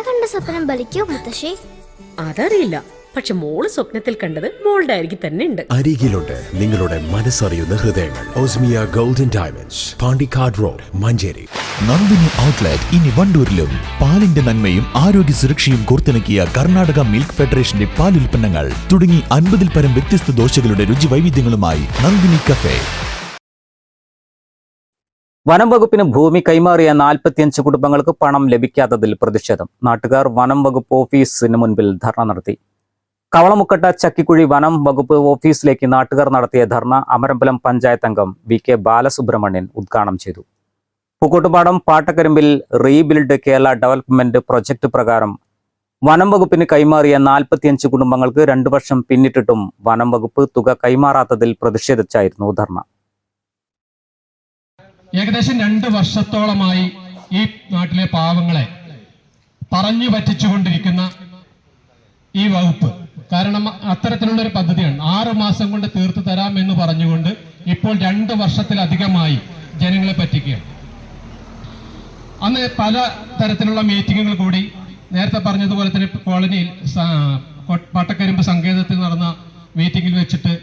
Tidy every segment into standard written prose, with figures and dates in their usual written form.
കണ്ട സ്വപ്നം ബലിക്കോ മുത്തശ്ശി? അതറിയില്ല, പക്ഷെ മോള് സ്വപ്നത്തിൽ കണ്ടത് മോളുടെ അരികിൽ തന്നെ ഉണ്ട്. അരികിലുണ്ട് നിങ്ങളുടെ മനസ്സറിയുന്ന ഹൃദയങ്ങൾ. Osmia golden diamonds, Pandikkad road, Manjeri. Nandini outlet ഇനി വണ്ടൂരിലും. പാലിന്റെ നന്മയും ആരോഗ്യ സുരക്ഷയും കോർത്തിണക്കിയ കർണാടക മിൽക്ക് ഫെഡറേഷന്റെ പാലുൽപ്പന്നങ്ങൾ തുടങ്ങി 50-ൽ പരം വ്യത്യസ്ത ദോശകളുടെ രുചി വൈവിധ്യങ്ങളുമായി നന്ദിനി കഫേ. വനം വകുപ്പിന് ഭൂമി കൈമാറിയ 45 കുടുംബങ്ങൾക്ക് പണം ലഭിക്കാത്തതിൽ പ്രതിഷേധം. നാട്ടുകാർ വനം വകുപ്പ് ഓഫീസിന് മുൻപിൽ ധർണ നടത്തി. കവളമുക്കട്ട ചക്കിക്കുഴി വനം വകുപ്പ് ഓഫീസിലേക്ക് നാട്ടുകാർ നടത്തിയ ധർണ അമരമ്പലം പഞ്ചായത്ത് അംഗം VK ബാലസുബ്രഹ്മണ്യൻ ഉദ്ഘാടനം ചെയ്തു. പൂക്കോട്ടുപാടം പാട്ടക്കരിമ്പിൽ റീബിൽഡ് കേരള ഡെവലപ്മെന്റ് പ്രൊജക്ട് പ്രകാരം വനം വകുപ്പിന് കൈമാറിയ 45 കുടുംബങ്ങൾക്ക് 2 വർഷം പിന്നിട്ടിട്ടും വനം വകുപ്പ് തുക കൈമാറാത്തതിൽ പ്രതിഷേധിച്ചായിരുന്നു ധർണ. ഏകദേശം 2 വർഷത്തോളമായി ഈ നാട്ടിലെ പാവങ്ങളെ പറഞ്ഞു പറ്റിച്ചുകൊണ്ടിരിക്കുന്ന ഈ വകുപ്പ്, കാരണം അത്തരത്തിലുള്ള ഒരു പദ്ധതിയാണ് 6 മാസം കൊണ്ട് തീർത്തു തരാം എന്ന് പറഞ്ഞുകൊണ്ട് ഇപ്പോൾ 2 വർഷത്തിലധികമായി ജനങ്ങളെ പറ്റിക്കുകയാണ്. അന്ന് പല തരത്തിലുള്ള മീറ്റിങ്ങുകൾ കൂടി, നേരത്തെ പറഞ്ഞതുപോലെ തന്നെ കോളനിയിൽ പാട്ടക്കരിമ്പ് സങ്കേതത്തിൽ നടന്ന മീറ്റിംഗിൽ വെച്ചിട്ട്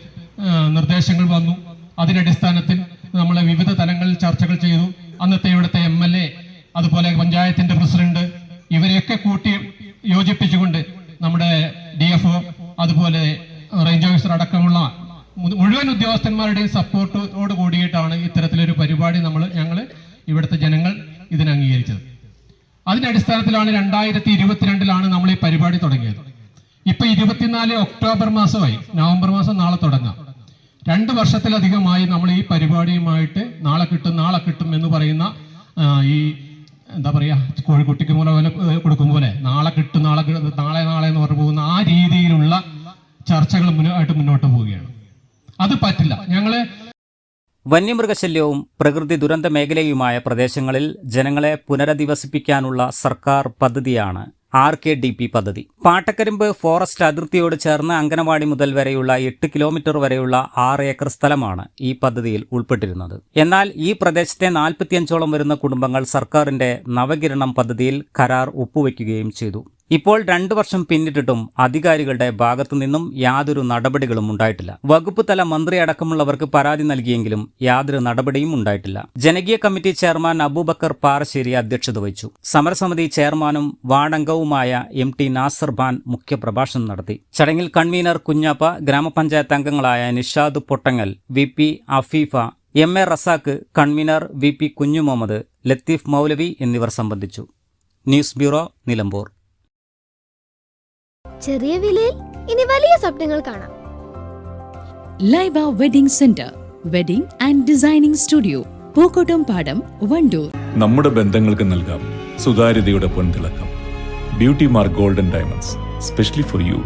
നിർദ്ദേശങ്ങൾ വന്നു. അതിനടിസ്ഥാനത്തിൽ നമ്മൾ വിവിധ തലങ്ങളിൽ ചർച്ചകൾ ചെയ്തു. അന്നത്തെ ഇവിടുത്തെ MLA, അതുപോലെ പഞ്ചായത്തിന്റെ പ്രസിഡന്റ്, ഇവരെയൊക്കെ കൂട്ടി യോജിപ്പിച്ചുകൊണ്ട് നമ്മുടെ DFO, അതുപോലെ റേഞ്ച് ഓഫീസർ അടക്കമുള്ള മുഴുവൻ ഉദ്യോഗസ്ഥന്മാരുടെയും സപ്പോർട്ടോട് കൂടിയിട്ടാണ് ഇത്തരത്തിലൊരു പരിപാടി ഞങ്ങൾ ഇവിടുത്തെ ജനങ്ങൾ ഇതിനെ അംഗീകരിച്ചത്. അതിന്റെ അടിസ്ഥാനത്തിലാണ് 2022 നമ്മൾ ഈ പരിപാടി തുടങ്ങിയത്. ഇപ്പൊ 24 ഒക്ടോബർ മാസമായി, നവംബർ മാസം നാളെ തുടങ്ങാം. 2 വർഷത്തിലധികമായി നമ്മൾ ഈ പരിപാടിയുമായിട്ട് നാളെ കിട്ടും എന്ന് പറയുന്ന ഈ എന്താ പറയാ, കോഴിക്കുട്ടിക്ക് പോലെ കൊടുക്കും പോലെ നാളെ കിട്ടും നാളെ എന്ന് പറഞ്ഞു പോകുന്ന ആ രീതിയിലുള്ള ചർച്ചകൾ മുന്നോട്ട് പോവുകയാണ്. അത് പറ്റില്ല. ഞങ്ങള് വന്യമൃഗശല്യവും പ്രകൃതി ദുരന്ത മേഖലയുമായ പ്രദേശങ്ങളിൽ ജനങ്ങളെ പുനരധിവസിപ്പിക്കാനുള്ള സർക്കാർ പദ്ധതിയാണ് RKDP പദ്ധതി. പാട്ടക്കരിമ്പ് ഫോറസ്റ്റ് അതിർത്തിയോട് ചേർന്ന് അങ്കനവാടി മുതൽ വരെയുള്ള 8 കിലോമീറ്റർ വരെയുള്ള 6 ഏക്കർ സ്ഥലമാണ് ഈ പദ്ധതിയിൽ ഉൾപ്പെട്ടിരുന്നത്. എന്നാൽ ഈ പ്രദേശത്തെ 45ഓളം വരുന്ന കുടുംബങ്ങൾ സർക്കാരിന്റെ നവകിരണം പദ്ധതിയിൽ കരാർ ഒപ്പുവെക്കുകയും ചെയ്തു. ഇപ്പോൾ 2 വർഷം പിന്നിട്ടിട്ടും അധികാരികളുടെ ഭാഗത്തു നിന്നും യാതൊരു നടപടികളും ഉണ്ടായിട്ടില്ല. വകുപ്പ് തല മന്ത്രി അടക്കമുള്ളവർക്ക് പരാതി നൽകിയെങ്കിലും യാതൊരു നടപടിയും ഉണ്ടായിട്ടില്ല. ജനകീയ കമ്മിറ്റി ചെയർമാൻ അബൂബക്കർ പാറശ്ശേരി അധ്യക്ഷത വഹിച്ചു. സമരസമിതി ചെയർമാനും വാർഡംഗവുമായ MT നാസർ ഖാൻ മുഖ്യപ്രഭാഷണം നടത്തി. ചടങ്ങിൽ കൺവീനർ കുഞ്ഞാപ്പ, ഗ്രാമപഞ്ചായത്ത് അംഗങ്ങളായ Nishad Pottangal, VP Afeefa, MA Razak, convener VP Kunhimuhammed, Latheef Maulavi എന്നിവർ സംബന്ധിച്ചു. News bureau, Nilambur. ചെറിയ വിലയിൽ ഇനി വലിയ സ്വപ്നങ്ങൾ കാണാം. Laiba wedding centre, wedding and designing studio, Pookkottumpadam, Wandoor. നമ്മുടെ ബന്ധങ്ങൾക്ക് നൽകാം സുതാര്യതയുടെ പൊൻതിളക്കം. Beauty mark golden diamonds, specially for U.